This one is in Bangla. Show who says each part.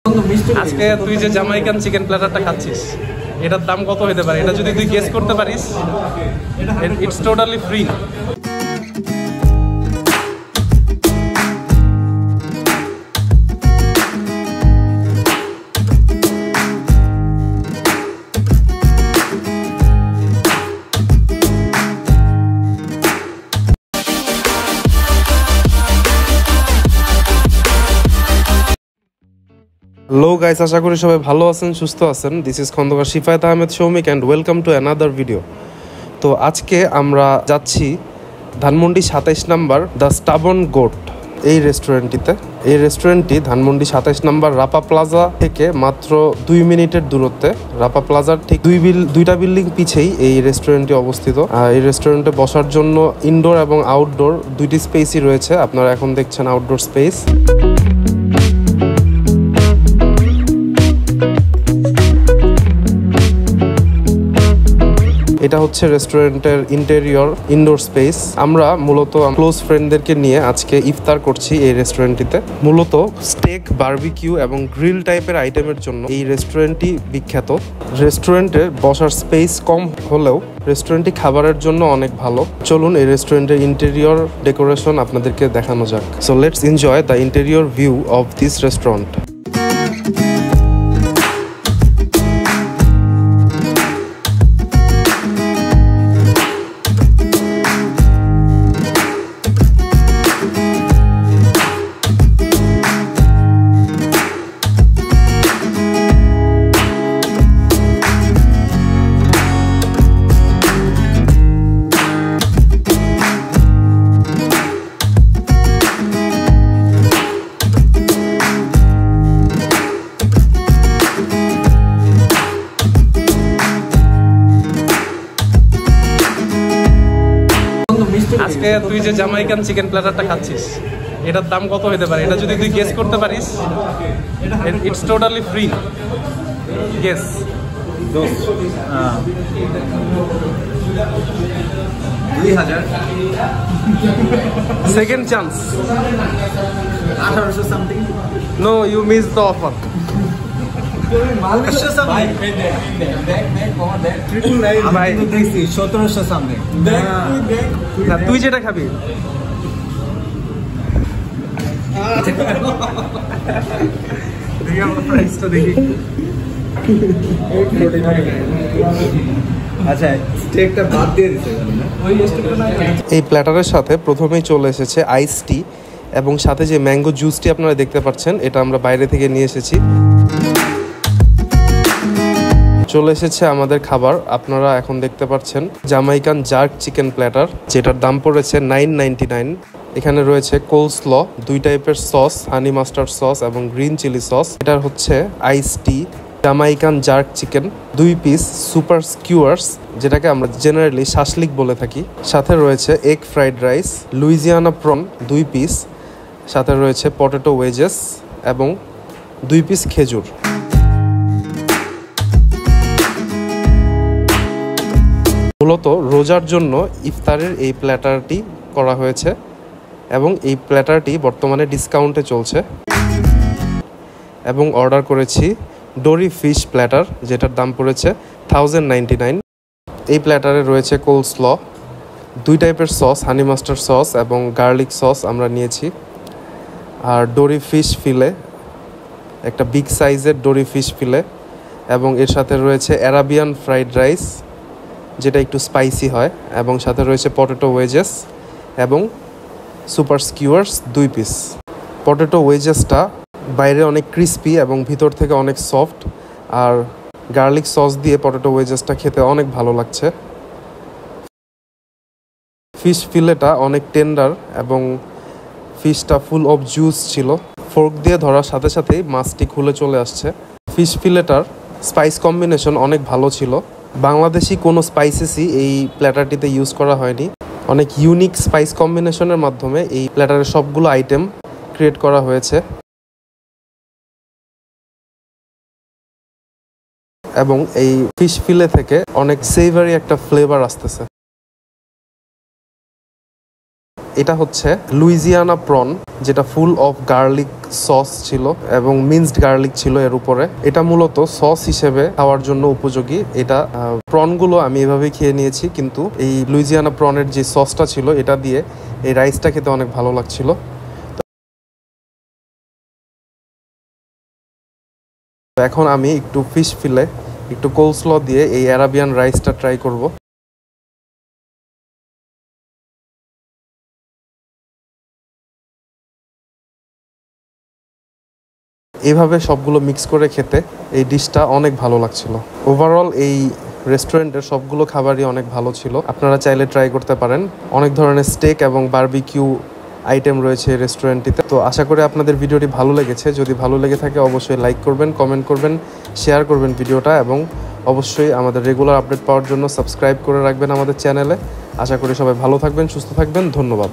Speaker 1: আজকে তুই যে জামাইকান চিকেন প্ল্যাটারটা খাচ্ছিস, এটার দাম কত হতে পারে? এটা যদি তুই গেস করতে পারিস, it's totally free. Hello guys, আশা করি সবাই ভালো আছেন, সুস্থ আছেন। This is Khandakar Shifayet Ahmed Soumik and welcome to another video. তো আজকে আমরা যাচ্ছি Dhanmondi 27 number the stubborn goat এই রেস্টুরেন্টটিতে। এই রেস্টুরেন্টটি ধানমন্ডি 27 নাম্বার রাপা প্লাজা থেকে মাত্র 2 মিনিটের দূরত্বে। রাপা প্লাজার ঠিক দুইটা বিল্ডিং পিছেই এই রেস্টুরেন্টটি অবস্থিত। এই রেস্টুরেন্টে বসার জন্য ইনডোর এবং আউটডোর দুইটি স্পেসই রয়েছে। আপনারা এখন দেখছেন আউটডোর স্পেস। এটা হচ্ছে রেস্টুরেন্টের ইন্টেরিয়র ইনডোর স্পেস। আমরা মূলত ক্লোজ ফ্রেন্ডদেরকে নিয়ে আজকে ইফতার করছি এই রেস্টুরেন্টটিতে। মূলত স্টেক, বারবিকিউ এবং গ্রিল টাইপের আইটেমের জন্য এই রেস্টুরেন্টটি বিখ্যাত। রেস্টুরেন্টের বসার স্পেস কম হলেও রেস্টুরেন্টটি খাবারের জন্য অনেক ভালো। চলুন এই রেস্টুরেন্টের ইন্টেরিয়র ডেকোরেশন আপনাদেরকে দেখানো যাক। So let's enjoy the interior view of this restaurant. আজকে তুই যে জামাইকান চিকেন প্ল্যাটারটা খাচ্ছিস, এটার দাম কত হতে পারে? এটা যদি তুই গেস করতে পারিস, it's totally free. Guess. Second chance.
Speaker 2: 1800 something.
Speaker 1: No, you miss the offer. তুই যেটা খাবি এই প্ল্যাটারের সাথে প্রথমেই চলে এসেছে আইস টি এবং সাথে যে ম্যাঙ্গো জুসটি আপনারা দেখতে পাচ্ছেন, এটা আমরা বাইরে থেকে নিয়ে এসেছি। চলে এসেছে আমাদের খাবার। আপনারা এখন দেখতে পাচ্ছেন জামাইকান জার্ক চিকেন প্ল্যাটার, যেটার দাম পড়েছে $9.99। এখানে রয়েছে কোলস্ল, 2 টাইপের সস, হানি মাস্টার্ড সস এবং গ্রিন চিলি সস। এটার হচ্ছে ice tea, Jamaican jerk chicken 2 piece, super skewers যেটাকে আমরা জেনারেলি শাসলিক বলে থাকি। সাথে রয়েছে egg fried rice, Louisiana prawn 2 piece, সাথে রয়েছে পটেটো ওয়েজেস এবং 2 পিস খেজুর। মূলত রোজার জন্য ইফতারের এই প্ল্যাটারটি করা হয়েছে এবং এই প্ল্যাটারটি বর্তমানে ডিসকাউন্টে চলছে। এবং অর্ডার করেছি ডোরি ফিশ প্ল্যাটার, যেটার দাম পড়েছে $1099। এই প্ল্যাটারে রয়েছে কোলস্ল, 2 টাইপের সস, হানি মাস্টার্ড সস এবং গার্লিক সস আমরা নিয়েছি। আর ডোরি ফিশ ফিলে, একটা বিগ সাইজের ডোরি ফিশ ফিলে, এবং এর সাথে রয়েছে অ্যারাবিয়ান ফ্রাইড রাইস যেটা একটু স্পাইসি হয়, এবং সাথে রয়েছে পটেটো ওয়েজেস এবং সুপার স্কিউয়ার্স 2 পিস। পটেটো ওয়েজেসটা বাইরে অনেক ক্রিস্পি এবং ভিতর থেকে অনেক সফট, আর গার্লিক সস দিয়ে পটেটো ওয়েজেসটা খেতে অনেক ভালো লাগছে। ফিশ ফিলেটা অনেক টেন্ডার এবং ফিশটা ফুল অফ জুস ছিল। ফোর্ক দিয়ে ধরার সাথে সাথেই মাছটি খুলে চলে আসছে। ফিশ ফিলেটার স্পাইস কম্বিনেশন অনেক ভালো ছিল। বাংলাদেশি কোনো স্পাইসেসই এই প্ল্যাটারটিতে ইউজ করা হয়নি। অনেক ইউনিক স্পাইস কম্বিনেশনের মাধ্যমে এই প্ল্যাটারের সবগুলো আইটেম ক্রিয়েট করা হয়েছে এবং এই ফিশ ফিলে থেকে অনেক সেভারি একটা ফ্লেভার আসতেছে। এটা হচ্ছে লুইজিয়ানা প্রন, যেটা ফুল অফ গার্লিক সস ছিল এবং মিন্সড গার্লিক ছিল এর উপরে। এটা মূলত সস হিসেবে খাওয়ার জন্য উপযোগী। এটা প্রনগুলো আমি এভাবেই খেয়ে নিয়েছি, কিন্তু এই লুইজিয়ানা প্রনের যে সসটা ছিল এটা দিয়ে এই রাইসটা খেতে অনেক ভালো লাগছিল। এখন আমি একটু ফিশ ফিলে একটু কোলস্ল দিয়ে এই অ্যারাবিয়ান রাইসটা ট্রাই করব। এইভাবে সবগুলো মিক্স করে খেতে এই ডিশটা অনেক ভালো লাগছিল। ওভারঅল এই রেস্টুরেন্টের সবগুলো খাবারই অনেক ভালো ছিল, আপনারা চাইলে ট্রাই করতে পারেন। অনেক ধরনের স্টেক এবং বারবিকিউ আইটেম রয়েছে এই রেস্টুরেন্টটিতে। তো আশা করি আপনাদের ভিডিওটি ভালো লেগেছে। যদি ভালো লেগে থাকে অবশ্যই লাইক করবেন, কমেন্ট করবেন, শেয়ার করবেন ভিডিওটা, এবং অবশ্যই আমাদের রেগুলার আপডেট পাওয়ার জন্য সাবস্ক্রাইব করে রাখবেন আমাদের চ্যানেলে। আশা করি সবাই ভালো থাকবেন, সুস্থ থাকবেন। ধন্যবাদ।